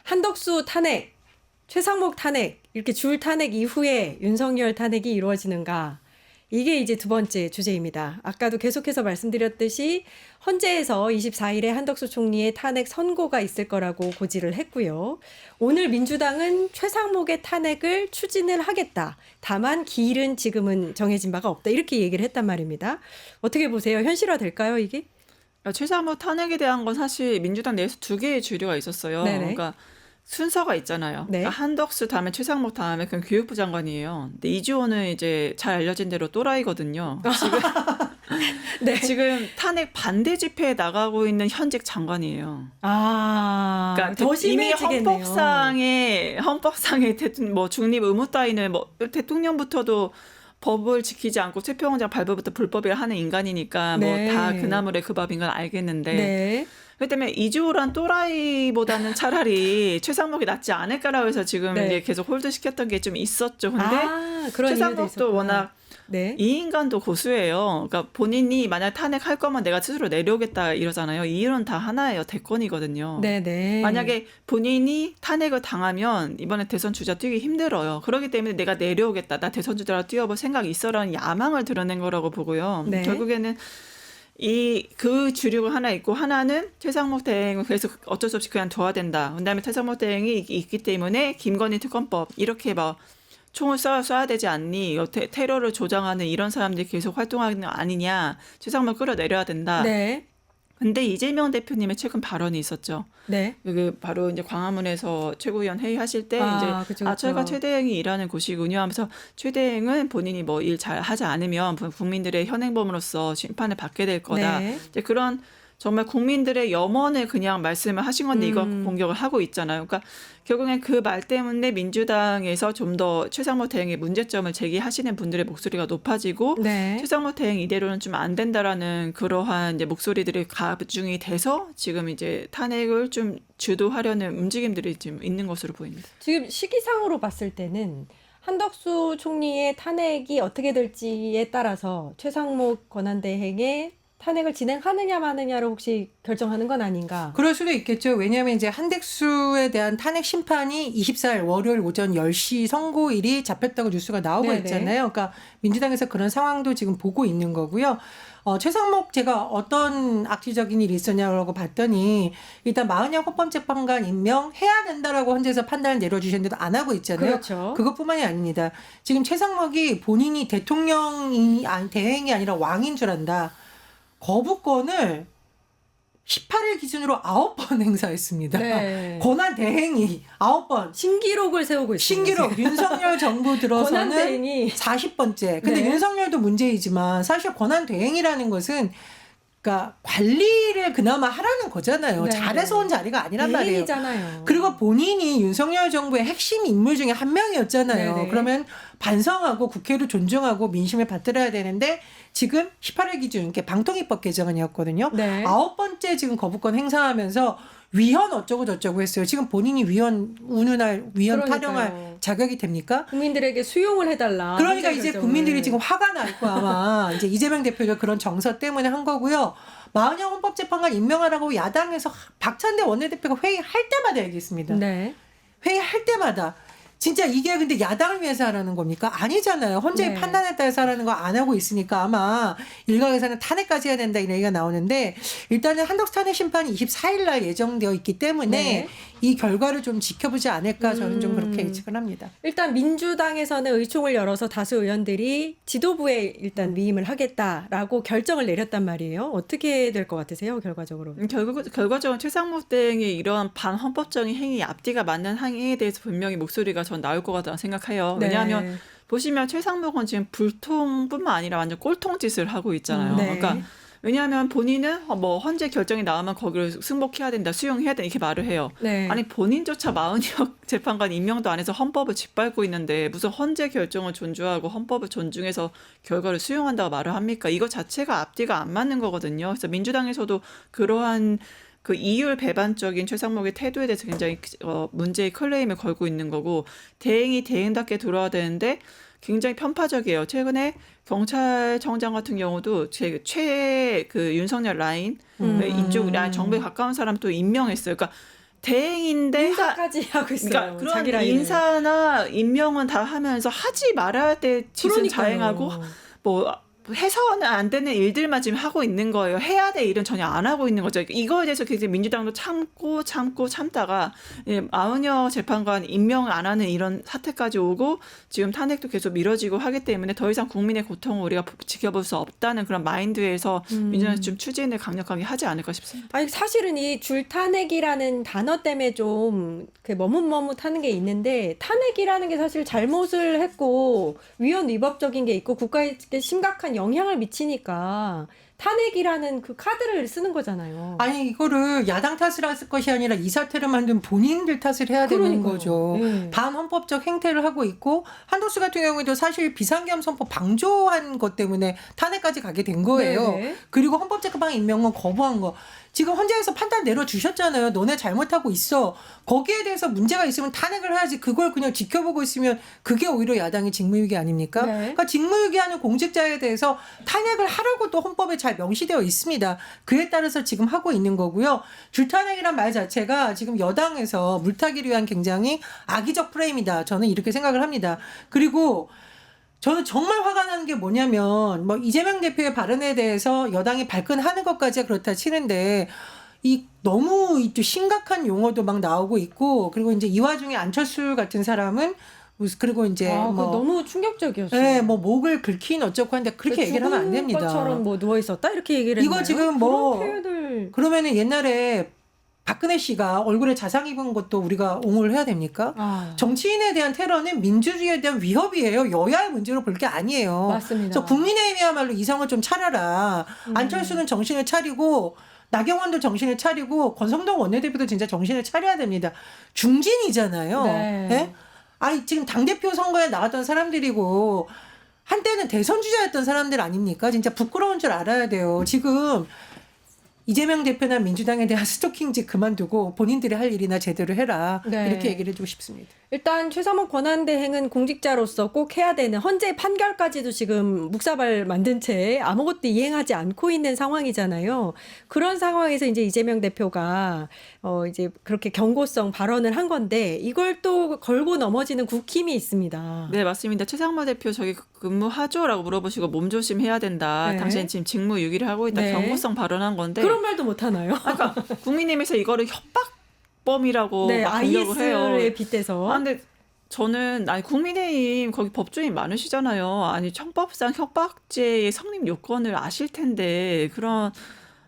한덕수 탄핵, 최상목 탄핵, 이렇게 줄 탄핵 이후에 윤석열 탄핵이 이루어지는가? 이게 이제 두 번째 주제입니다. 아까도 계속해서 말씀드렸듯이 헌재에서 24일에 한덕수 총리의 탄핵 선고가 있을 거라고 고지를 했고요. 오늘 민주당은 최상목의 탄핵을 추진을 하겠다. 다만 기일은 지금은 정해진 바가 없다. 이렇게 얘기를 했단 말입니다. 어떻게 보세요? 현실화될까요, 이게? 최상목 탄핵에 대한 건 사실 민주당 내에서 두 개의 주류가 있었어요. 네네. 그러니까 순서가 있잖아요. 네. 그러니까 한덕수 다음에 최상목 다음에 그건 교육부 장관이에요. 근데 이주호는 이제 잘 알려진 대로 또라이거든요. 지금 네. 지금 탄핵 반대 집회에 나가고 있는 현직 장관이에요. 아, 그러니까 더 이미 심해지겠네요. 헌법상의 뭐 중립 의무 따위는 뭐 대통령부터도 법을 지키지 않고 최평원장 발부부터 불법이라 하는 인간이니까 네. 뭐 다 그 나물의 그 밥인 건 알겠는데 네. 그렇기 때문에 이주호란 또라이보다는 차라리 최상목이 낫지 않을까라고 해서 지금 네. 이제 계속 홀드시켰던 게 좀 있었죠. 근데 그런 이유도 최상목도 있었구나. 워낙 네. 이 인간도 고수예요. 그러니까 본인이 만약 탄핵할 거면 내가 스스로 내려오겠다 이러잖아요. 이 일은 다 하나예요. 대권이거든요. 네네. 만약에 본인이 탄핵을 당하면 이번에 대선 주자 뛰기 힘들어요. 그렇기 때문에 내가 내려오겠다. 나 대선 주자로 뛰어볼 생각이 있어라는 야망을 드러낸 거라고 보고요. 네. 결국에는 그 주류가 하나 있고 하나는 최상목 대행을 그래서 어쩔 수 없이 그냥 둬야 된다. 그다음에 최상목 대행이 있기 때문에 김건희 특검법 이렇게 막 총을 쏴야 되지 않니? 테러를 조장하는 이런 사람들이 계속 활동하는 거 아니냐? 최상목 끌어내려야 된다. 네. 근데 이재명 대표님의 최근 발언이 있었죠. 네. 그 바로 이제 광화문에서 최고위원 회의하실 때 이제 그쵸. 저희가 최대행이 일하는 곳이군요 하면서 최대행은 본인이 뭐 일 잘 하지 않으면 국민들의 현행범으로서 심판을 받게 될 거다. 네. 이제 그런 정말 국민들의 염원을 그냥 말씀을 하신 건데 이거 공격을 하고 있잖아요. 그러니까 결국엔 그 말 때문에 민주당에서 좀 더 최상목 대행의 문제점을 제기하시는 분들의 목소리가 높아지고 네. 최상목 대행 이대로는 좀 안 된다라는 그러한 이제 목소리들이 가중이 돼서 지금 이제 탄핵을 좀 주도하려는 움직임들이 지금 있는 것으로 보입니다. 지금 시기상으로 봤을 때는 한덕수 총리의 탄핵이 어떻게 될지에 따라서 최상목 권한대행의 탄핵을 진행하느냐 마느냐를 혹시 결정하는 건 아닌가? 그럴 수도 있겠죠. 왜냐하면 이제 한덕수에 대한 탄핵 심판이 24일 월요일 오전 10시 선고일이 잡혔다고 뉴스가 나오고 네네. 있잖아요. 그러니까 민주당에서 그런 상황도 지금 보고 있는 거고요. 최상목 제가 어떤 악취적인 일이 있었냐고 봤더니 일단 마흔양 헌법재판관 임명해야 된다라고 헌재에서 판단을 내려주셨는데도 안 하고 있잖아요. 그렇죠. 그것뿐만이 아닙니다. 지금 최상목이 본인이 대행이 아니라 왕인 줄 안다. 거부권을 18일 기준으로 9번 행사했습니다. 네. 권한 대행이 9번. 신기록을 세우고 있습니다. 신기록 윤석열 정부 들어서는 권한대행이 40번째. 근데 네. 윤석열도 문제이지만 사실 권한 대행이라는 것은 그러니까 관리를 그나마 하라는 거잖아요. 네. 잘해서 온 자리가 아니란 말이에요. 대행이잖아요. 그리고 본인이 윤석열 정부의 핵심 인물 중에 한 명이었잖아요. 네네. 그러면 반성하고 국회를 존중하고 민심을 받들어야 되는데 지금 18일 기준 이렇게 방통위법 개정안이었거든요. 네. 9번째 지금 거부권 행사하면서 위헌 어쩌고 저쩌고 했어요. 지금 본인이 위헌 운운할 위헌 그러니까요. 타령할 자격이 됩니까? 국민들에게 수용을 해달라. 그러니까 헌재 이제 결정을. 국민들이 지금 화가 날 거 아마 이제 이재명 대표가 그런 정서 때문에 한 거고요. 마흔양 헌법재판관 임명하라고 야당에서 박찬대 원내대표가 회의할 때마다 얘기했습니다. 네. 회의할 때마다 진짜 이게 근데 야당을 위해서 하라는 겁니까? 아니잖아요. 헌재의 네. 판단에 따라서 하라는 거 안 하고 있으니까 아마 일각에서는 탄핵까지 해야 된다 이런 얘기가 나오는데 일단은 한덕수 탄핵 심판이 24일 날 예정되어 있기 때문에 네. 이 결과를 좀 지켜보지 않을까 저는 좀 그렇게 예측을 합니다. 일단 민주당에서는 의총을 열어서 다수 의원들이 지도부에 일단 위임을 하겠다라고 결정을 내렸단 말이에요. 어떻게 될 것 같으세요, 결과적으로? 결과적으로 최상목 대행의 이런 반헌법적인 행위 앞뒤가 맞는 행위에 대해서 분명히 목소리가 전 나올 것 같다고 생각해요. 왜냐하면 네. 보시면 최상목은 지금 불통뿐만 아니라 완전 꼴통짓을 하고 있잖아요. 네. 그러니까 왜냐하면 본인은 뭐 헌재 결정이 나오면 거기를 승복해야 된다, 수용해야 된다 이렇게 말을 해요. 네. 아니 본인조차 마흔역 재판관 임명도 안 해서 헌법을 짓밟고 있는데 무슨 헌재 결정을 존중하고 헌법을 존중해서 결과를 수용한다고 말을 합니까? 이거 자체가 앞뒤가 안 맞는 거거든요. 그래서 민주당에서도 그러한 그 이율 배반적인 최상목의 태도에 대해서 굉장히 문제의 클레임을 걸고 있는 거고 대행이 대행답게 돌아야 되는데 굉장히 편파적이에요. 최근에 경찰청장 같은 경우도 그 윤석열 라인 이쪽 라인 정부에 가까운 사람 또 임명했어요. 그러니까 대행인데 인사까지 하고 있어요. 그러니까 그런 자기 라인을. 인사나 임명은 다 하면서 하지 말아야 될 짓은 그러니까요. 자행하고 뭐 해서는 안 되는 일들만 지금 하고 있는 거예요. 해야 될 일은 전혀 안 하고 있는 거죠. 이거에 대해서 굉장히 민주당도 참다가 마은여 재판관 임명 안 하는 이런 사태까지 오고 지금 탄핵도 계속 미뤄지고 하기 때문에 더 이상 국민의 고통을 우리가 지켜볼 수 없다는 그런 마인드에서 민주당이 좀 추진을 강력하게 하지 않을까 싶습니다. 아니 사실은 이 줄탄핵이라는 단어 때문에 좀 머뭇머뭇하는 게 있는데 탄핵이라는 게 사실 잘못을 했고 위헌 위법적인 게 있고 국가에 심각한 영향을 미치니까 탄핵이라는 그 카드를 쓰는 거잖아요. 아니 이거를 야당 탓을 할 것이 아니라 이 사태를 만든 본인들 탓을 해야 되는 그러니까요. 거죠. 네. 반헌법적 행태를 하고 있고 한덕수 같은 경우에도 사실 비상계엄 선포 방조한 것 때문에 탄핵까지 가게 된 거예요. 네네. 그리고 헌법재판관 임명은 거부한 거. 지금 헌재에서 판단 내려주셨잖아요. 너네 잘못하고 있어. 거기에 대해서 문제가 있으면 탄핵을 해야지. 그걸 그냥 지켜보고 있으면 그게 오히려 야당의 직무유기 아닙니까? 네. 그러니까 직무유기하는 공직자에 대해서 탄핵을 하라고 또 헌법에 잘 명시되어 있습니다. 그에 따라서 지금 하고 있는 거고요. 줄탄핵이란 말 자체가 지금 여당에서 물타기를 위한 굉장히 악의적 프레임이다. 저는 이렇게 생각을 합니다. 그리고 저는 정말 화가 나는 게 뭐냐면 뭐 이재명 대표의 발언에 대해서 여당이 발끈하는 것까지야 그렇다 치는데 이 너무 또 심각한 용어도 막 나오고 있고 그리고 이제 이 와중에 안철수 같은 사람은 그리고 이제 그거 뭐 너무 충격적이었어요. 네, 뭐 목을 긁힌 어쩌고 하는데 그렇게 얘기를 하면 안 됩니다. 것처럼 뭐 누워 있었다 이렇게 얘기를 이거 했나요? 지금 뭐 그런 표현을 그러면은 옛날에 박근혜 씨가 얼굴에 자상 입은 것도 우리가 옹호를 해야 됩니까? 정치인에 대한 테러는 민주주의에 대한 위협이에요. 여야의 문제로 볼 게 아니에요. 맞습니다. 그래서 국민의힘이야말로 이성을 좀 차려라. 안철수는 정신을 차리고 나경원도 정신을 차리고 권성동 원내대표도 진짜 정신을 차려야 됩니다. 중진이잖아요. 네. 예? 아니 지금 당대표 선거에 나왔던 사람들이고 한때는 대선 주자였던 사람들 아닙니까? 진짜 부끄러운 줄 알아야 돼요. 지금 이재명 대표나 민주당에 대한 스토킹짓 그만두고 본인들이 할 일이나 제대로 해라. 네. 이렇게 얘기를 해주고 싶습니다. 일단 최상목 권한대행은 공직자로서 꼭 해야 되는 헌재 판결까지도 지금 묵사발 만든 채 아무것도 이행하지 않고 있는 상황이잖아요. 그런 상황에서 이제 이재명 대표가 이제 그렇게 경고성 발언을 한 건데 이걸 또 걸고 넘어지는 국힘이 있습니다. 네, 맞습니다. 최상무 대표 저기 근무하죠라고 물어보시고 몸조심 해야 된다. 네. 당신은 지금 직무유기를 하고 있다. 네. 경고성 발언한 건데. 그런 말도 못 하나요? 아까 국민의힘에서 이거를 협박범이라고 네, 막 공격을 해요. IS에 빗대서. 아, 근데 저는 국민의힘 거기 법조인 많으시잖아요. 아니 형법상 협박죄의 성립 요건을 아실 텐데 그런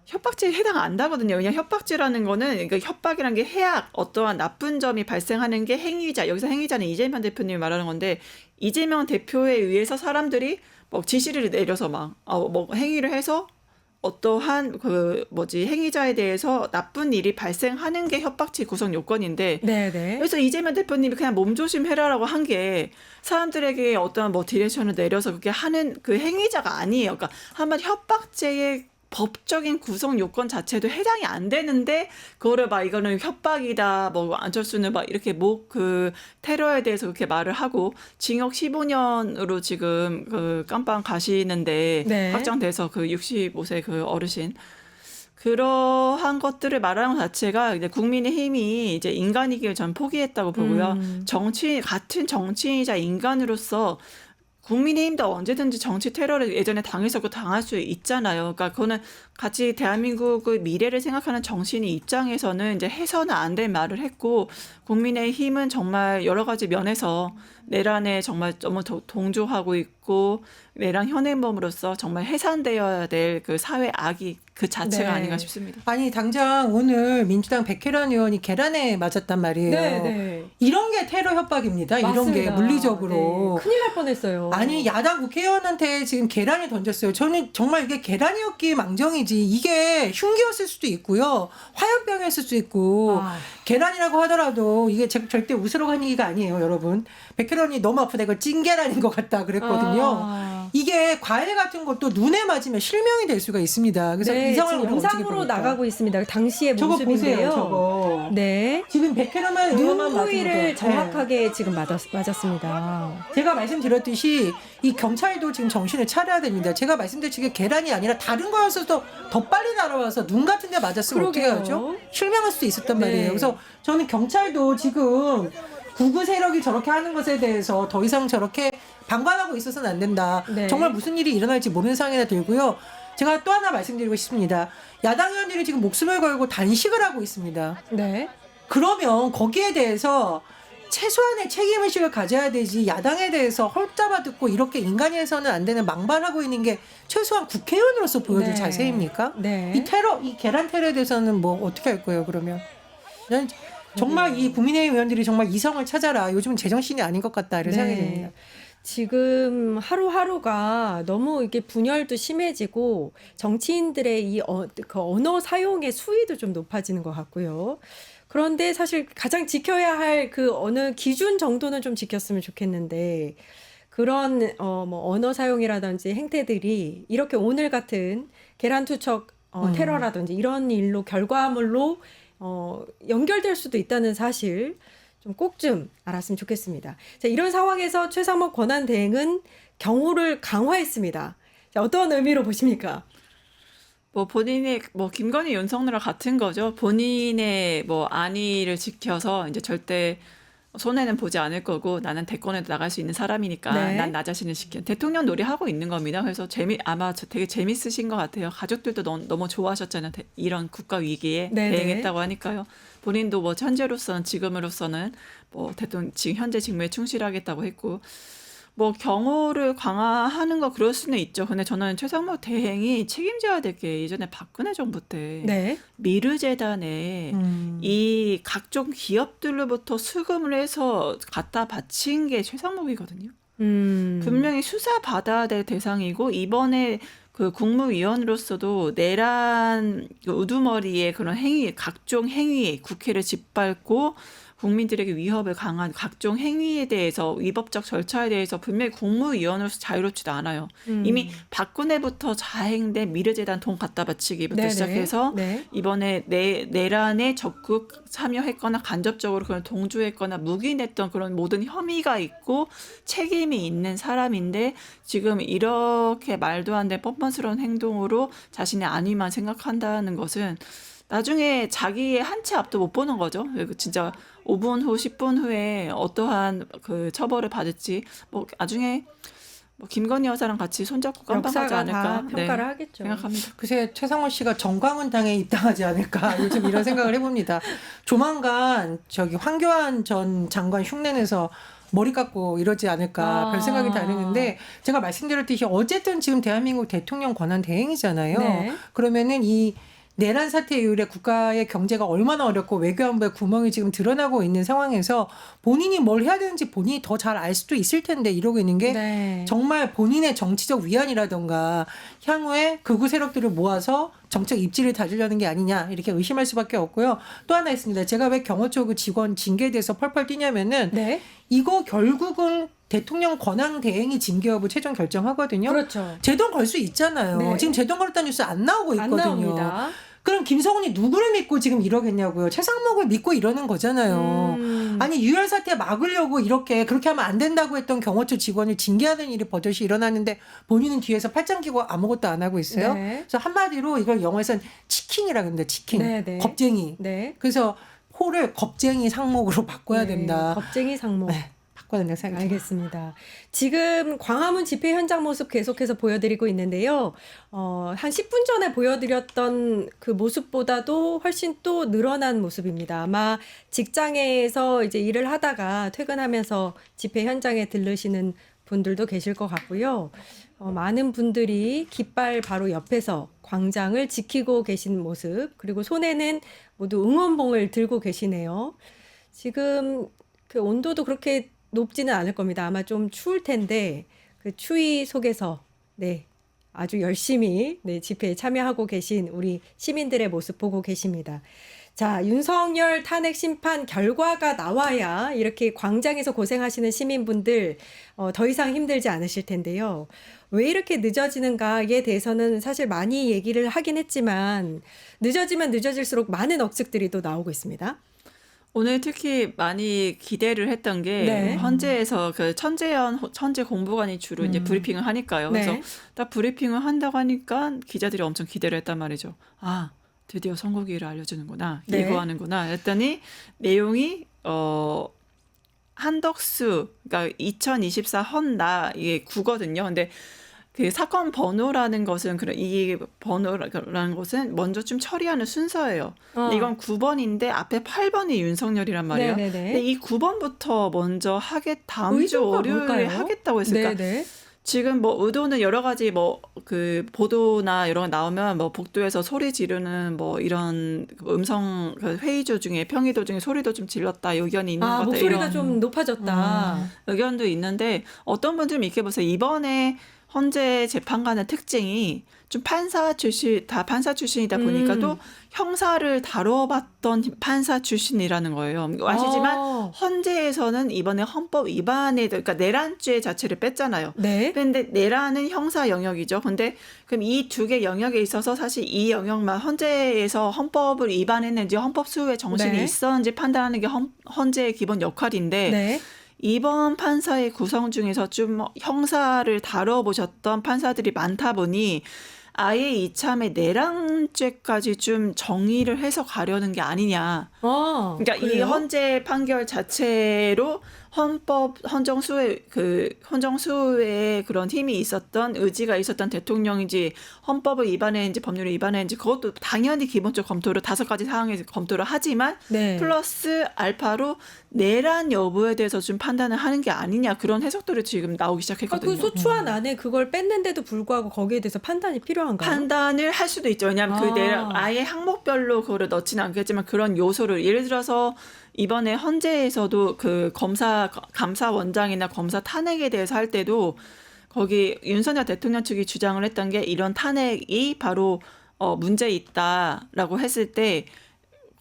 협박죄에 해당 안 하거든요. 그냥 협박죄라는 거는 그러니까 협박이라는 게 해악, 어떠한 나쁜 점이 발생하는 게 행위자. 여기서 행위자는 이재명 대표님이 말하는 건데 이재명 대표에 의해서 사람들이 뭐 지시를 내려서 막 뭐 행위를 해서 어떠한 행위자에 대해서 나쁜 일이 발생하는 게 협박죄 구성 요건인데 네네. 그래서 이재명 대표님이 그냥 몸조심해라라고 한 게 사람들에게 어떤 디렉션을 내려서 그렇게 하는 그 행위자가 아니에요. 그러니까 한마디 협박죄의 법적인 구성 요건 자체도 해당이 안 되는데 그거를 이거는 협박이다. 안철수는 이렇게 테러에 대해서 그렇게 말을 하고 징역 15년으로 지금 깜빵 가시는데 네. 확정돼서 65세 어르신 그러한 것들을 말하는 것 자체가 이제 국민의힘이 이제 인간이기를 전 포기했다고 보고요. 같은 정치인이자 인간으로서 국민의힘도 언제든지 정치 테러를 예전에 당했었고 당할 수 있잖아요. 그러니까 그거는 같이 대한민국의 미래를 생각하는 정치인의 입장에서는 이제 해서는 안 될 말을 했고 국민의힘은 정말 여러 가지 면에서 내란에 정말 너무 동조하고 있고 내란 현행범으로서 정말 해산되어야 될 그 사회 악이 그 자체가 네. 아닌가 싶습니다. 아니 당장 오늘 민주당 백혜련 의원이 계란에 맞았단 말이에요. 네. 이런 게 테러 협박입니다. 이런 게 맞습니다. 물리적으로. 네. 큰일 날 뻔했어요. 아니 야당 국회의원한테 지금 계란을 던졌어요. 저는 정말 이게 계란이었기 망정이지 이게 흉기였을 수도 있고요. 화염병이었을 수도 있고 계란이라고 하더라도 이게 절대 웃으러 간 얘기가 아니에요. 여러분. 백혜련이 너무 아프다. 이거 찐계란인 것 같다 그랬거든요. 이게 과일 같은 것도 눈에 맞으면 실명이 될 수가 있습니다. 그래서 네, 이 상황을 지금 우리가 어떻게 영상으로 봅니까? 나가고 있습니다. 당시의 저거 모습인데요. 보세요. 저거. 네. 지금 100kg만 눈 부위를 정확하게 지금 맞았습니다. 제가 말씀드렸듯이 이 경찰도 지금 정신을 차려야 됩니다. 제가 말씀드린 계란이 아니라 다른 거였어도 더 빨리 날아와서 눈 같은 데 맞았으면 어떻게 그러게요. 하죠? 실명할 수도 있었단 네. 말이에요. 그래서 저는 경찰도 지금 구구 세력이 저렇게 하는 것에 대해서 더 이상 저렇게 방관하고 있어서는 안 된다. 네. 정말 무슨 일이 일어날지 모르는 상황이라 들고요. 제가 또 하나 말씀드리고 싶습니다. 야당 의원들이 지금 목숨을 걸고 단식을 하고 있습니다. 네. 그러면 거기에 대해서 최소한의 책임의식을 가져야 되지, 야당에 대해서 헐잡아 듣고 이렇게 인간이 해서는 안 되는 망발하고 있는 게 최소한 국회의원으로서 보여줄 네. 자세입니까? 네. 이 계란 테러에 대해서는 뭐 어떻게 할 거예요, 그러면? 난 정말 이 국민의힘 의원들이 정말 이성을 찾아라. 요즘은 제정신이 아닌 것 같다. 이런 생각이 듭니다. 지금 하루하루가 너무 이게 분열도 심해지고 정치인들의 그 언어 사용의 수위도 좀 높아지는 것 같고요. 그런데 사실 가장 지켜야 할 그 어느 기준 정도는 좀 지켰으면 좋겠는데 그런 뭐 언어 사용이라든지 행태들이 이렇게 오늘 같은 계란 투척 테러라든지 이런 일로 결과물로 연결될 수도 있다는 사실 좀 꼭 좀 알았으면 좋겠습니다. 자, 이런 상황에서 최상목 권한대행은 경호를 강화했습니다. 자, 어떤 의미로 보십니까? 뭐 본인의 뭐 김건희 윤석열과 같은 거죠. 본인의 뭐 안위를 지켜서 이제 절대 손해는 보지 않을 거고 나는 대권에 나갈 수 있는 사람이니까 네. 난 나 자신을 지켜. 대통령 놀이하고 있는 겁니다. 그래서 아마 되게 재밌으신 것 같아요. 가족들도 너무 좋아하셨잖아요. 이런 국가 위기에 네네. 대응했다고 하니까요. 본인도 뭐 현재로서는 지금으로서는 뭐 대통령 지금 현재 직무에 충실하겠다고 했고 뭐 경호를 강화하는 거 그럴 수는 있죠. 근데 저는 최상목 대행이 책임져야 될 게 예전에 박근혜 정부 때 네. 미르재단에 이 각종 기업들로부터 수금을 해서 갖다 바친 게 최상목이거든요. 분명히 수사 받아야 될 대상이고 이번에 그 국무위원으로서도 내란 그 우두머리의 그런 행위, 각종 행위, 국회를 짓밟고 국민들에게 위협을 강한 각종 행위에 대해서 위법적 절차에 대해서 분명히 국무위원으로서 자유롭지도 않아요. 이미 박근혜부터 자행된 미르재단 돈 갖다 바치기부터 네네. 시작해서 네. 이번에 내란에 적극 참여했거나 간접적으로 그런 동조했거나 묵인했던 그런 모든 혐의가 있고 책임이 있는 사람인데 지금 이렇게 말도 안 되는 뻔뻔스러운 행동으로 자신의 안위만 생각한다는 것은 나중에 자기의 한 치 앞도 못 보는 거죠. 진짜 5분 후, 10분 후에 어떠한 그 처벌을 받을지 뭐 나중에 뭐 김건희 여사랑 같이 손잡고 깜빡하지 역사가 않을까 다 평가를 하겠죠. 생각합니다. 글쎄 최상원 씨가 정광훈 당에 입당하지 않을까 요즘 이런 생각을 해봅니다. 조만간 저기 황교안 전 장관 흉내내서 머리 깎고 이러지 않을까 별 생각이 다 드는데 제가 말씀드렸듯이 어쨌든 지금 대한민국 대통령 권한 대행이잖아요. 네. 그러면은 이 내란 사태 이후에 국가의 경제가 얼마나 어렵고 외교안보의 구멍이 지금 드러나고 있는 상황에서 본인이 뭘 해야 되는지 본인이 더 잘 알 수도 있을 텐데 이러고 있는 게 네. 정말 본인의 정치적 위안이라던가 향후에 극우 세력들을 모아서 정책 입지를 다지려는 게 아니냐 이렇게 의심할 수밖에 없고요. 또 하나 있습니다. 제가 왜 경호 쪽 직원 징계에 대해서 펄펄 뛰냐면은 네. 이거 결국은 대통령 권한 대행이 징계 여부 최종 결정하거든요. 그렇죠. 제동 걸 수 있잖아요. 네. 지금 제동 걸었다는 뉴스 안 나오고 안 있거든요. 나옵니다. 그럼 김성훈이 누구를 믿고 지금 이러겠냐고요. 최상목을 믿고 이러는 거잖아요. 아니 유혈 사태 막으려고 그렇게 하면 안 된다고 했던 경호처 직원을 징계하는 일이 버젓이 일어나는데 본인은 뒤에서 팔짱 끼고 아무것도 안 하고 있어요. 네. 그래서 한마디로 이걸 영어에서는 치킨이라 그럽니다. 치킨. 네, 네. 겁쟁이. 네. 그래서 호를 겁쟁이 상목으로 바꿔야 된다. 겁쟁이 상목. 네, 바꿔야 된다 생각이 듭니다. 알겠습니다. 지금 광화문 집회 현장 모습 계속해서 보여드리고 있는데요. 한 10분 전에 보여드렸던 그 모습보다도 훨씬 또 늘어난 모습입니다. 아마 직장에서 이제 일을 하다가 퇴근하면서 집회 현장에 들르시는 분들도 계실 것 같고요. 많은 분들이 깃발 바로 옆에서 광장을 지키고 계신 모습, 그리고 손에는 모두 응원봉을 들고 계시네요. 지금 그 온도도 그렇게 높지는 않을 겁니다. 아마 좀 추울 텐데 그 추위 속에서 네, 아주 열심히 네, 집회에 참여하고 계신 우리 시민들의 모습 보고 계십니다. 자, 윤석열 탄핵 심판 결과가 나와야 이렇게 광장에서 고생하시는 시민분들 더 이상 힘들지 않으실 텐데요. 왜 이렇게 늦어지는가에 대해서는 사실 많이 얘기를 하긴 했지만 늦어지면 늦어질수록 많은 억측들이 또 나오고 있습니다. 오늘 특히 많이 기대를 했던 게 네. 헌재에서 그 천재 공보관이 주로 이제 브리핑을 하니까요. 그래서 네. 딱 브리핑을 한다고 하니까 기자들이 엄청 기대를 했단 말이죠. 아, 드디어 선고기일을 알려주는구나. 네. 예고하는구나. 했더니 내용이 한덕수, 그러니까 2024 헌나 이게 구거든요. 근데 그 사건 번호라는 것은 이 번호라는 것은 먼저 좀 처리하는 순서예요. 근데 이건 9번인데 앞에 8번이 윤석열이란 말이에요. 네네네. 근데 이 9번부터 먼저 다음 주 의도가 월요일에 뭘까요? 하겠다고 했으니까 네네. 지금 뭐 의도는 여러 가지 뭐 그 보도나 이런 거 나오면 뭐 복도에서 소리 지르는 뭐 이런 음성 회의 중에 평의도 중에 소리도 좀 질렀다 의견이 있는 것 같다 목소리가 이런 좀 높아졌다. 의견도 있는데 어떤 분들은 이렇게 보세요. 이번에 헌재 재판관의 특징이 좀 판사 출신이다 보니까 또 형사를 다뤄봤던 판사 출신이라는 거예요. 아시지만 헌재에서는 이번에 헌법 위반에 그러니까 내란죄 자체를 뺐잖아요. 네. 근데 내란은 형사 영역이죠. 근데 그럼 이 두 개 영역에 있어서 사실 이 영역만 헌재에서 헌법을 위반했는지 헌법 수호의 정신이 네. 있었는지 판단하는 게 헌재의 기본 역할인데 네. 이번 판사의 구성 중에서 좀 형사를 다뤄보셨던 판사들이 많다 보니 아예 이참에 내란죄까지 좀 정의를 해서 가려는 게 아니냐. 그러니까 이 그래요? 헌재 판결 자체로 헌정수의 그런 힘이 있었던 의지가 있었던 대통령인지 헌법을 위반했는지 법률을 위반했는지 그것도 당연히 기본적 검토를 5가지 사항에서 검토를 하지만 네. 플러스 알파로 내란 여부에 대해서 좀 판단을 하는 게 아니냐 그런 해석들이 지금 나오기 시작했거든요. 그 소추안 안에 그걸 뺐는데도 불구하고 거기에 대해서 판단이 필요한가요? 판단을 할 수도 있죠. 왜냐하면 그 내란 아예 항목별로 그거를 넣지는 않겠지만 그런 요소를 예를 들어서 이번에 헌재에서도 그 감사원장이나 검사 탄핵에 대해서 할 때도 거기 윤석열 대통령 측이 주장을 했던 게 이런 탄핵이 바로 문제 있다라고 했을 때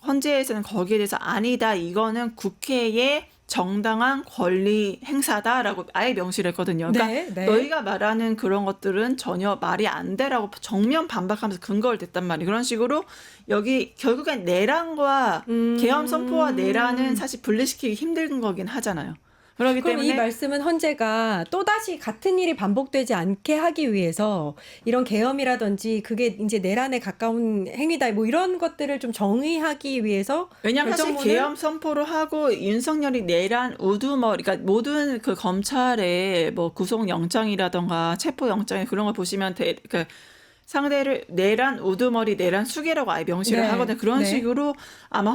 헌재에서는 거기에 대해서 아니다. 이거는 국회의 정당한 권리 행사다라고 아예 명시를 했거든요. 그러니까 네, 네. 너희가 말하는 그런 것들은 전혀 말이 안 돼라고 정면 반박하면서 근거를 댔단 말이에요. 그런 식으로 여기 결국엔 내란과 계엄 선포와 내란은 사실 분리시키기 힘든 거긴 하잖아요. 그렇기 그럼 때문에 이 말씀은 헌재가 또다시 같은 일이 반복되지 않게 하기 위해서 이런 계엄이라든지 그게 이제 내란에 가까운 행위다 뭐 이런 것들을 좀 정의하기 위해서 왜냐하면 사실 결정문을- 계엄 선포를 하고 윤석열이 내란 우두머리 그러니까 모든 그 검찰의 뭐 구속영장이라던가 체포영장 그런 걸 보시면 그러니까 상대를 내란 우두머리 내란 수계라고 아예 명시를 네. 하거든요. 그런 네. 식으로 아마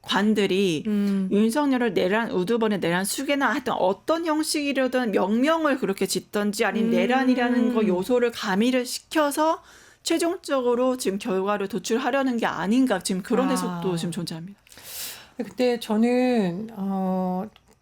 헌법재판관들이 윤석열을 내란 우두머리 내란 수계나 하여튼 어떤 형식이라든 명명을 그렇게 짓던지 아니면 내란이라는 거 요소를 가미를 시켜서 최종적으로 지금 결과를 도출하려는 게 아닌가 지금 그런 해석도 지금 존재합니다. 근데 저는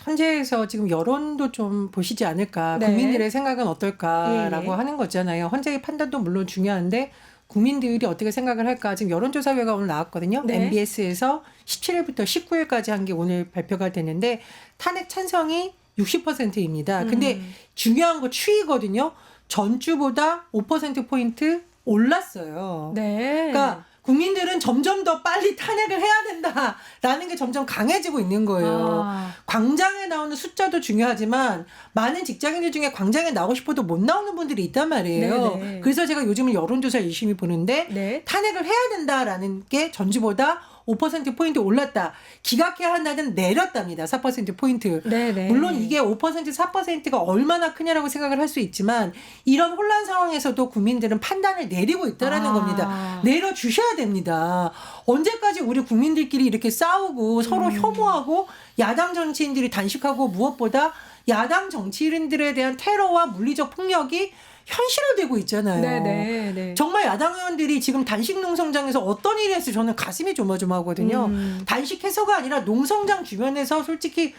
헌재에서 지금 여론도 좀 보시지 않을까. 네. 국민들의 생각은 어떨까라고 예, 예. 하는 거잖아요. 헌재의 판단도 물론 중요한데 국민들이 어떻게 생각을 할까. 지금 여론조사회가 오늘 나왔거든요. 네. MBS에서 17일부터 19일까지 한 게 오늘 발표가 됐는데 탄핵 찬성이 60%입니다. 근데 중요한 거 추이거든요. 전주보다 5%포인트 올랐어요. 네. 그러니까 국민들은 점점 더 빨리 탄핵을 해야 된다라는 게 점점 강해지고 있는 거예요. 광장에 나오는 숫자도 중요하지만 많은 직장인들 중에 광장에 나오고 싶어도 못 나오는 분들이 있단 말이에요. 네네. 그래서 제가 요즘은 여론조사 열심히 보는데 네. 탄핵을 해야 된다라는 게 전주보다 5%포인트 올랐다. 기각해야 한다는 내렸답니다. 4%포인트. 네네. 물론 이게 5%, 4%가 얼마나 크냐라고 생각을 할 수 있지만 이런 혼란 상황에서도 국민들은 판단을 내리고 있다라는 겁니다. 내려주셔야 됩니다. 언제까지 우리 국민들끼리 이렇게 싸우고 서로 혐오하고 야당 정치인들이 단식하고 무엇보다 야당 정치인들에 대한 테러와 물리적 폭력이 현실화되고 있잖아요. 네네. 정말 야당 의원들이 지금 단식 농성장에서 어떤 일을 했어요? 저는 가슴이 조마조마하거든요. 단식해서가 아니라 농성장 주변에서 솔직히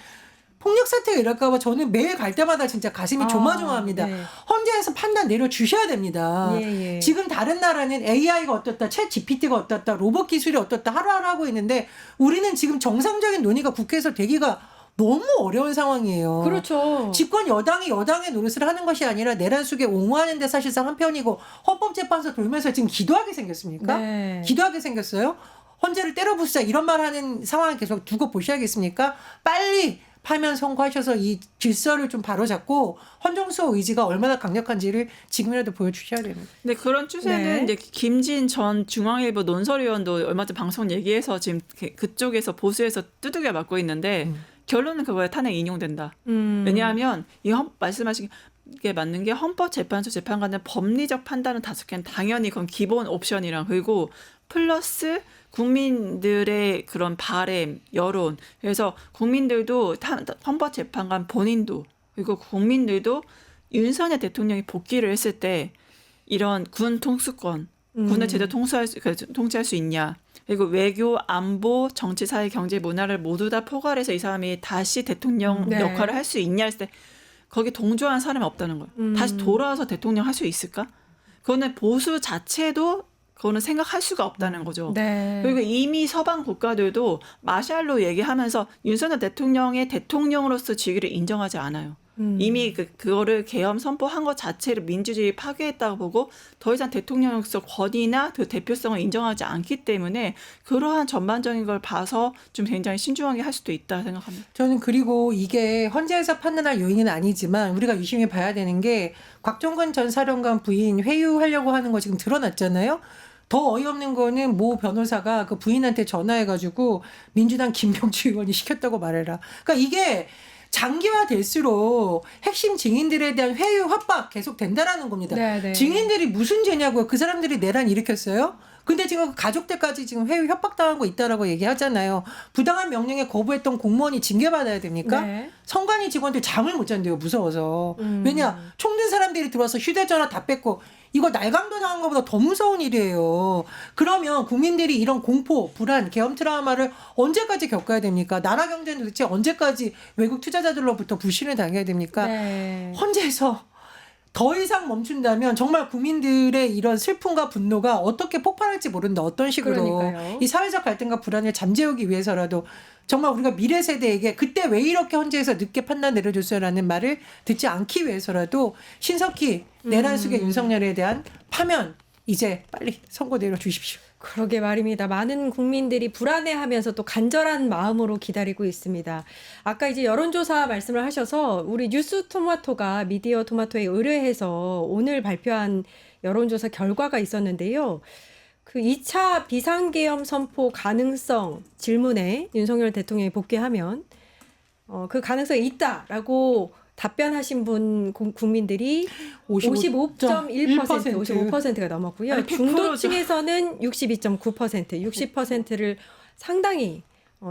폭력 사태가 일어날까봐 저는 매일 갈 때마다 진짜 가슴이 조마조마합니다. 네. 헌재에서 판단 내려주셔야 됩니다. 예. 지금 다른 나라는 AI가 어떻다, 챗 GPT가 어떻다, 로봇 기술이 어떻다 하루하루 하고 있는데 우리는 지금 정상적인 논의가 국회에서 되기가 너무 어려운 상황이에요. 그렇죠. 집권 여당이 여당의 노릇을 하는 것이 아니라 내란 속에 옹호하는 데 사실상 한편이고 헌법재판소 돌면서 지금 기도하게 생겼습니까? 네. 기도하게 생겼어요? 헌재를 때려 부수자 이런 말 하는 상황을 계속 두고 보셔야겠습니까? 빨리 파면 선고하셔서 이 질서를 좀 바로잡고 헌정수호 의지가 얼마나 강력한지를 지금이라도 보여주셔야 됩니다. 근데 그런 추세는 네. 이제 김진 전 중앙일보 논설위원도 얼마 전 방송 얘기해서 지금 그쪽에서 보수에서 두들겨 맞고 있는데 결론은 그거에 탄핵 인용된다. 왜냐하면 이 말씀하신 게 맞는 게 헌법재판소 재판관은 법리적 판단은 5개는 당연히 그건 기본 옵션이랑 그리고 플러스 국민들의 그런 바램, 여론. 그래서 국민들도 헌법재판관 본인도 그리고 국민들도 윤석열 대통령이 복귀를 했을 때 이런 군 통수권, 군을 제대로 통치할 수 있냐. 그리고 외교, 안보, 정치, 사회, 경제, 문화를 모두 다 포괄해서 이 사람이 다시 대통령 네. 역할을 할 수 있냐 했을 때 거기 동조한 사람이 없다는 거예요. 다시 돌아와서 대통령 할 수 있을까? 그거는 보수 자체도 그거는 생각할 수가 없다는 거죠. 네. 그리고 이미 서방 국가들도 마샬로 얘기하면서 윤석열 대통령의 대통령으로서 직위를 인정하지 않아요. 이미 그거를 계엄 선포한 것 자체를 민주주의 파괴했다고 보고 더 이상 대통령으로서 권위나 그 대표성을 인정하지 않기 때문에 그러한 전반적인 걸 봐서 좀 굉장히 신중하게 할 수도 있다 생각합니다. 저는 그리고 이게 헌재에서 판단할 요인은 아니지만 우리가 유심히 봐야 되는 게 곽종근 전 사령관 부인 회유하려고 하는 거 지금 드러났잖아요. 더 어이없는 거는 모 변호사가 그 부인한테 전화해가지고 민주당 김병주 의원이 시켰다고 말해라. 그러니까 이게 장기화될수록 핵심 증인들에 대한 회유 협박 계속 된다라는 겁니다. 네. 증인들이 무슨 죄냐고요? 그 사람들이 내란 일으켰어요? 근데 지금 가족들까지 지금 회유 협박당한 거 있다라고 얘기하잖아요. 부당한 명령에 거부했던 공무원이 징계받아야 됩니까? 네. 선관위 직원들 잠을 못 잔대요. 무서워서. 왜냐? 총든 사람들이 들어와서 휴대전화 다 뺏고 이거 날강도 당한 것보다 더 무서운 일이에요. 그러면 국민들이 이런 공포, 불안, 계엄 트라우마를 언제까지 겪어야 됩니까? 나라 경제는 도대체 언제까지 외국 투자자들로부터 불신을 당해야 됩니까? 네. 헌재에서 더 이상 정말 국민들의 이런 슬픔과 분노가 어떻게 폭발할지 모른다. 어떤 식으로 그러니까요. 이 사회적 갈등과 불안을 잠재우기 위해서라도 정말 우리가 미래 세대에게 그때 왜 이렇게 헌재에서 늦게 판단 내려줬어요라는 말을 듣지 않기 위해서라도 신석희 내란 속의 윤석열에 대한 파면 이제 빨리 선고 내려주십시오. 그러게 말입니다. 많은 국민들이 불안해하면서 또 간절한 마음으로 기다리고 있습니다. 아까 이제 여론조사 말씀을 하셔서 우리 뉴스 토마토가 미디어 토마토에 의뢰해서 오늘 발표한 여론조사 결과가 있었는데요. 그 2차 비상계엄 선포 가능성 질문에 윤석열 대통령이 복귀하면 그 가능성이 있다라고 답변하신 분 국민들이 55.1%, 55%가 넘었고요. 아니, 100%죠. 중도층에서는 62.9%, 60%를 상당히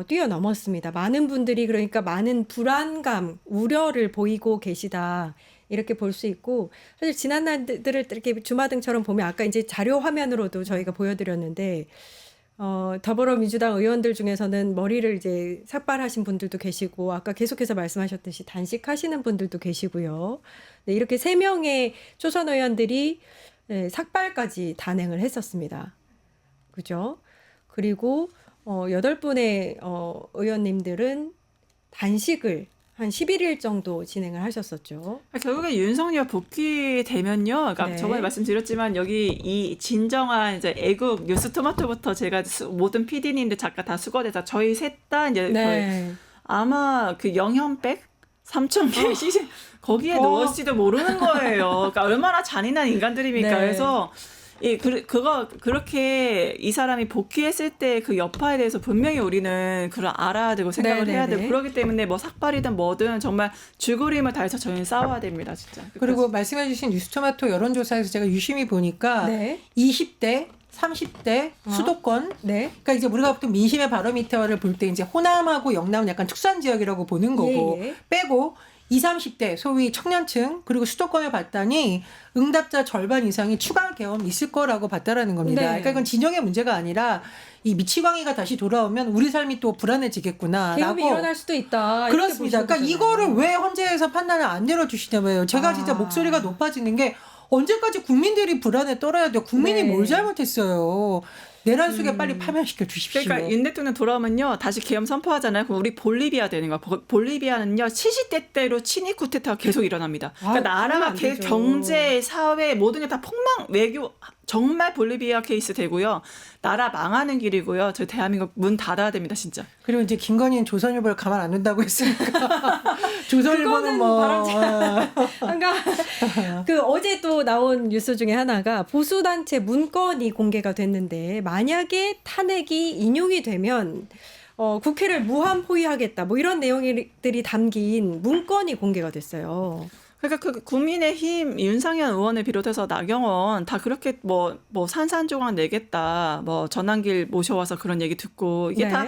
뛰어넘었습니다. 많은 분들이 그러니까 많은 불안감, 우려를 보이고 계시다. 이렇게 볼 수 있고 사실 지난 날들을 이렇게 주마등처럼 보면 아까 이제 자료 화면으로도 저희가 보여드렸는데 더불어민주당 의원들 중에서는 머리를 이제 삭발하신 분들도 계시고 아까 계속해서 말씀하셨듯이 단식하시는 분들도 계시고요. 네, 이렇게 3명의 초선 의원들이 삭발까지 단행을 했었습니다. 그죠? 그리고 8분의 의원님들은 단식을 한 11일 정도 진행을 하셨었죠. 결국에 윤석열 복귀되면요. 그러니까 네. 저번에 말씀드렸지만 여기 이 진정한 이제 애국 뉴스 토마토부터 제가 모든 PD님들 작가 다 수거돼서 저희 셋 다 이제 거의 아마 그 영현백 3,000개 시즌 거기에 넣을지도 모르는 거예요. 그러니까 얼마나 잔인한 인간들입니까? 네. 그래서 그렇게 이 사람이 복귀했을 때 그 여파에 대해서 분명히 우리는 알아야 되고 생각을 해야 되고 그렇기 때문에 뭐 삭발이든 뭐든 정말 죽으림을 다해서 저희는 싸워야 됩니다, 진짜. 그리고 말씀해주신 뉴스토마토 여론조사에서 제가 유심히 보니까 20대 30대 수도권, 그러니까 이제 우리가 보통 민심의 바로미터를 볼 때 이제 호남하고 영남은 약간 특수한 지역이라고 보는 거고 빼고 20, 30대 소위 청년층 그리고 수도권을 봤더니 응답자 절반 이상이 추가 계엄이 있을 거라고 봤다라는 겁니다. 네. 그러니까 이건 진영의 문제가 아니라 이 미치광이가 다시 돌아오면 우리 삶이 또 불안해지겠구나라고. 계엄이 일어날 수도 있다. 이렇게 그렇습니다. 그러니까 보시는 이거를 거잖아요. 왜 헌재에서 판단을 안 내려주시냐고요. 제가 진짜 목소리가 높아지는 게 언제까지 국민들이 불안에 떨어야 돼요. 국민이 네. 뭘 잘못했어요. 내란 속에 빨리 파면시켜 주십시오. 그러니까 윤 대통령 돌아오면요 다시 계엄 선포하잖아요. 그럼 우리 볼리비아 되는 거야. 볼리비아는요 70대대로 친위 쿠데타가 계속 일어납니다. 그러니까 그러면 나라가 안 되죠. 경제, 사회 모든 게 다 폭망 외교 정말 볼리비아 케이스 되고요. 나라 망하는 길이고요. 저 대한민국 문 닫아야 됩니다 진짜. 그리고 이제 김건희는 조선일보를 가만 안 둔다고 했으니까 조선일보는 그거는 뭐 그러니까 그 어제 또 나온 뉴스 중에 하나가 보수단체 문건이 공개가 됐는데 만약에 탄핵이 인용이 되면 국회를 무한 포위하겠다 뭐 이런 내용들이 담긴 문건이 공개가 됐어요. 그러니까 그 국민의힘 윤상현 의원을 비롯해서 나경원 다 그렇게 뭐 산산조각 내겠다. 뭐 전환길 모셔와서 그런 얘기 듣고 이게 네. 다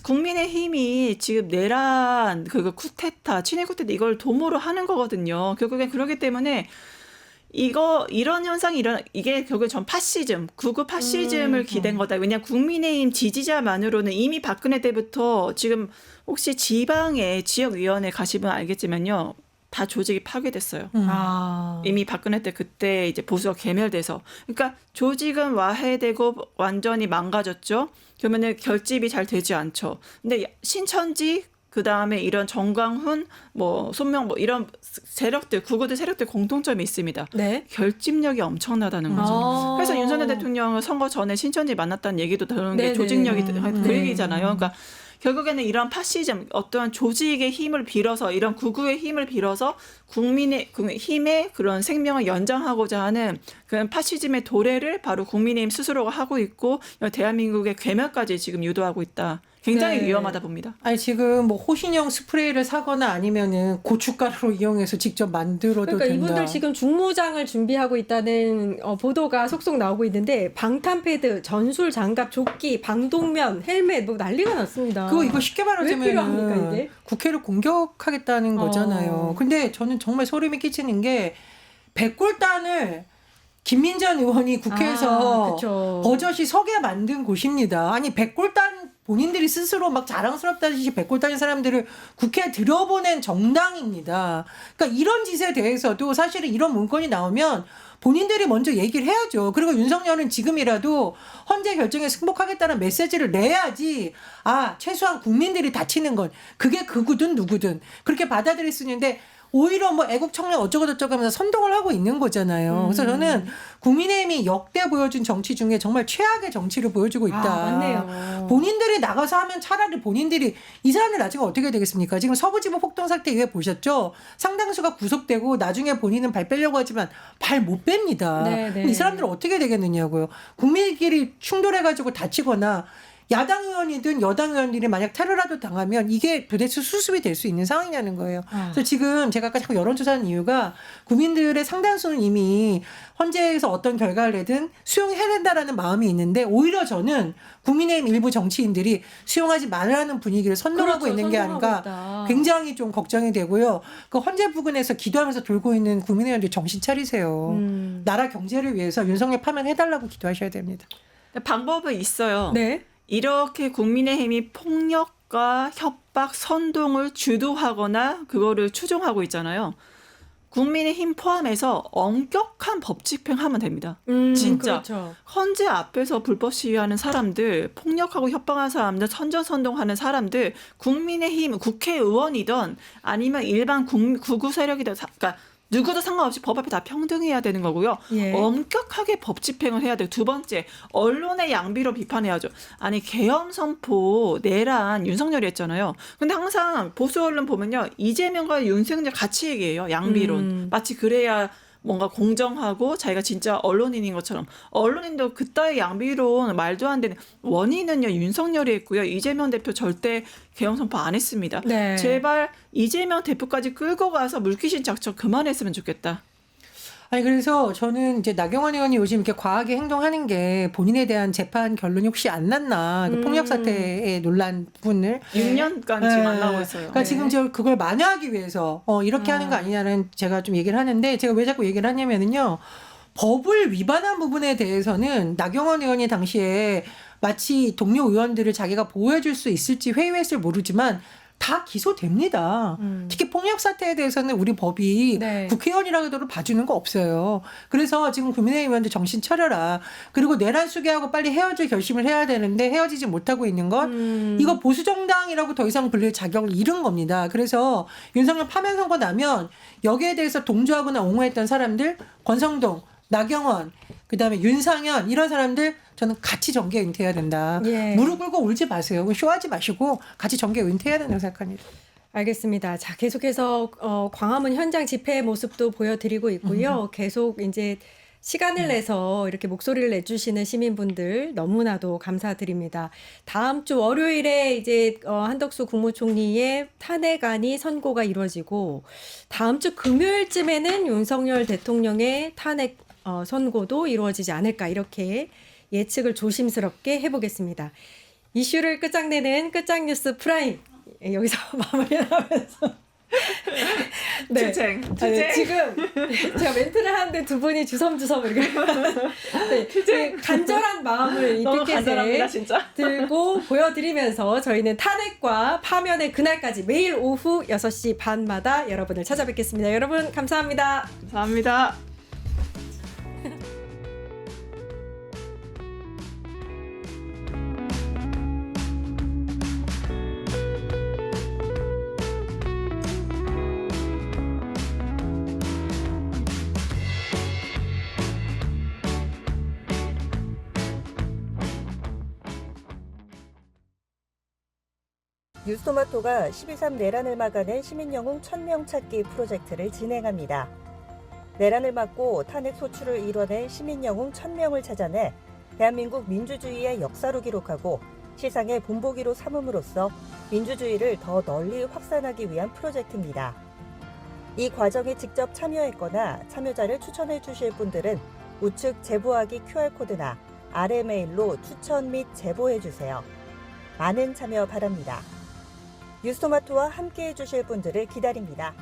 국민의힘이 지금 내란 그 쿠데타, 친일 쿠데타 이걸 도모로 하는 거거든요. 결국엔 그러기 때문에 이런 현상이 이게 결국에 전 파시즘, 구구 파시즘을 기댄 거다. 왜냐하면 국민의힘 지지자만으로는 이미 박근혜 때부터 지금 혹시 지방의 지역위원회 가시면 알겠지만요. 다 조직이 파괴됐어요. 이미 박근혜 때 그때 이제 보수가 괴멸돼서. 그러니까 조직은 와해되고 완전히 망가졌죠. 그러면은 결집이 잘 되지 않죠. 근데 신천지 그다음에 이런 정광훈 뭐 손명 뭐 이런 세력들 구구들 세력들 공통점이 있습니다. 네. 결집력이 엄청나다는 거죠. 그래서 윤석열 대통령은 선거 전에 신천지 만났다는 얘기도 들은 게 네네. 조직력이 그 네. 얘기잖아요. 그러니까 결국에는 이런 파시즘, 어떠한 조직의 힘을 빌어서 이런 구구의 힘을 빌어서 국민의 힘의 그런 생명을 연장하고자 하는 그런 파시즘의 도래를 바로 국민의힘 스스로가 하고 있고 대한민국의 괴멸까지 지금 유도하고 있다. 굉장히 네. 위험하다 봅니다. 아니 지금 뭐 호신형 스프레이를 사거나 아니면은 고춧가루로 이용해서 직접 만들어도 그러니까 된다. 이분들 지금 중무장을 준비하고 있다는 보도가 속속 나오고 있는데 방탄패드, 전술 장갑, 조끼, 방독면, 헬멧 뭐 난리가 났습니다. 이거 쉽게 왜 필요합니까, 말하자면 이게? 국회를 공격하겠다는 거잖아요. 근데 저는 정말 소름이 끼치는 게 백골단을 김민전 의원이 국회에서 그쵸. 버젓이 서게 만든 곳입니다. 아니 백골단 본인들이 스스로 막 자랑스럽다듯이 백골단인 사람들을 국회에 들여보낸 정당입니다. 그러니까 이런 짓에 대해서도 사실은 이런 문건이 나오면 본인들이 먼저 얘기를 해야죠. 그리고 윤석열은 지금이라도 헌재 결정에 승복하겠다는 메시지를 내야지 최소한 국민들이 다치는 건 그게 그구든 누구든 그렇게 받아들일 수 있는데 오히려 뭐 애국 청년 어쩌고저쩌고 하면서 선동을 하고 있는 거잖아요. 그래서 저는 국민의힘이 역대 보여준 정치 중에 정말 최악의 정치를 보여주고 있다. 맞네요. 본인들이 나가서 하면 차라리 본인들이 이 사람들 나중에 어떻게 되겠습니까? 지금 서부지법 폭동 사태 이후에 보셨죠? 상당수가 구속되고 나중에 본인은 발 빼려고 하지만 발 못 뺍니다. 네, 네. 이 사람들은 어떻게 되겠느냐고요. 국민끼리 충돌해가지고 다치거나 야당 의원이든 여당 의원들이 만약 테러라도 당하면 이게 도대체 수습이 될 수 있는 상황이냐는 거예요. 그래서 지금 제가 아까 자꾸 여론조사하는 이유가 국민들의 상당수는 이미 헌재에서 어떤 결과를 내든 수용해야 된다라는 마음이 있는데 오히려 저는 국민의힘 일부 정치인들이 수용하지 말라는 분위기를 선동하고 그렇죠. 있는 게 선동하고 아닌가 있다. 굉장히 좀 걱정이 되고요. 그 헌재 부근에서 기도하면서 돌고 있는 국민의원들 정신 차리세요. 나라 경제를 위해서 윤석열 파면해달라고 기도하셔야 됩니다. 방법은 있어요. 네. 이렇게 국민의힘이 폭력과 협박, 선동을 주도하거나 그거를 추종하고 있잖아요. 국민의힘 포함해서 엄격한 법 집행하면 됩니다. 진짜. 그렇죠. 헌재 앞에서 불법 시위하는 사람들, 폭력하고 협박하는 사람들, 선전선동하는 사람들, 국민의힘 국회의원이든 아니면 일반 구구 세력이든 그러니까 누구도 상관없이 법 앞에 다 평등해야 되는 거고요. 예. 엄격하게 법 집행을 해야 돼요. 두 번째, 언론의 양비로 비판해야죠. 아니 계엄 선포 내란 윤석열이 했잖아요. 근데 항상 보수 언론 보면요. 이재명과 윤석열 같이 얘기해요. 양비론. 마치 그래야 뭔가 공정하고 자기가 진짜 언론인인 것처럼. 언론인도 그따위 양비론 말도 안 되는 원인은요. 윤석열이 했고요. 이재명 대표 절대 계엄 선포 안 했습니다. 네. 제발 이재명 대표까지 끌고 가서 물귀신 작전 그만했으면 좋겠다. 아니 그래서 저는 이제 나경원 의원이 요즘 이렇게 과하게 행동하는 게 본인에 대한 재판 결론이 혹시 안 났나 그 폭력 사태의 논란 부분을 6년간 지금 안 나오고 있어요. 그러니까 지금 저 그걸 만회하기 위해서 이렇게 하는 거 아니냐는 제가 좀 얘기를 하는데 제가 왜 자꾸 얘기를 하냐면은요. 법을 위반한 부분에 대해서는 나경원 의원이 당시에 마치 동료 의원들을 자기가 보호해 줄 수 있을지 회의했을 모르지만 다 기소됩니다. 특히 폭력 사태에 대해서는 우리 법이 네. 국회의원이라고 해도 봐주는 거 없어요. 그래서 지금 국민의힘 의원들 정신 차려라. 그리고 내란 수계하고 빨리 헤어질 결심을 해야 되는데 헤어지지 못하고 있는 건 이거 보수 정당이라고 더 이상 불릴 자격을 잃은 겁니다. 그래서 윤석열 파면 선고 나면 여기에 대해서 동조하거나 옹호했던 사람들 권성동, 나경원, 그다음에 윤상현 이런 사람들 저는 같이 정계 은퇴해야 된다. 예. 무릎 꿇고 울지 마세요. 쇼하지 마시고 같이 정계 은퇴해야 된다고 생각합니다. 알겠습니다. 자, 계속해서 광화문 현장 집회 모습도 보여드리고 있고요. 계속 이제 시간을 내서 이렇게 목소리를 내주시는 시민분들 너무나도 감사드립니다. 다음 주 월요일에 이제 한덕수 국무총리의 탄핵안이 선고가 이루어지고 다음 주 금요일쯤에는 윤석열 대통령의 탄핵 선고도 이루어지지 않을까 이렇게 예측을 조심스럽게 해보겠습니다. 이슈를 끝장내는 끝장뉴스 프라임 여기서 마무리하면서 네. 투쟁. 아니, 지금 제가 멘트를 하는데 두 분이 주섬주섬 이렇게 네, 간절한 마음을 이 너무 간절합니다, 피켓에 진짜. 들고 보여드리면서 저희는 탄핵과 파면의 그날까지 매일 오후 6시 반마다 여러분을 찾아뵙겠습니다. 여러분 감사합니다. 감사합니다. 뉴스토마토가 12.3 내란을 막아낸 시민영웅 1000명 찾기 프로젝트를 진행합니다. 내란을 막고 탄핵 소추를 이뤄낸 시민영웅 1000명을 찾아내 대한민국 민주주의의 역사로 기록하고 시상의 본보기로 삼음으로써 민주주의를 더 널리 확산하기 위한 프로젝트입니다. 이 과정에 직접 참여했거나 참여자를 추천해 주실 분들은 우측 제보하기 QR코드나 아래 메일로 추천 및 제보해 주세요. 많은 참여 바랍니다. 뉴스토마토와 함께해 주실 분들을 기다립니다.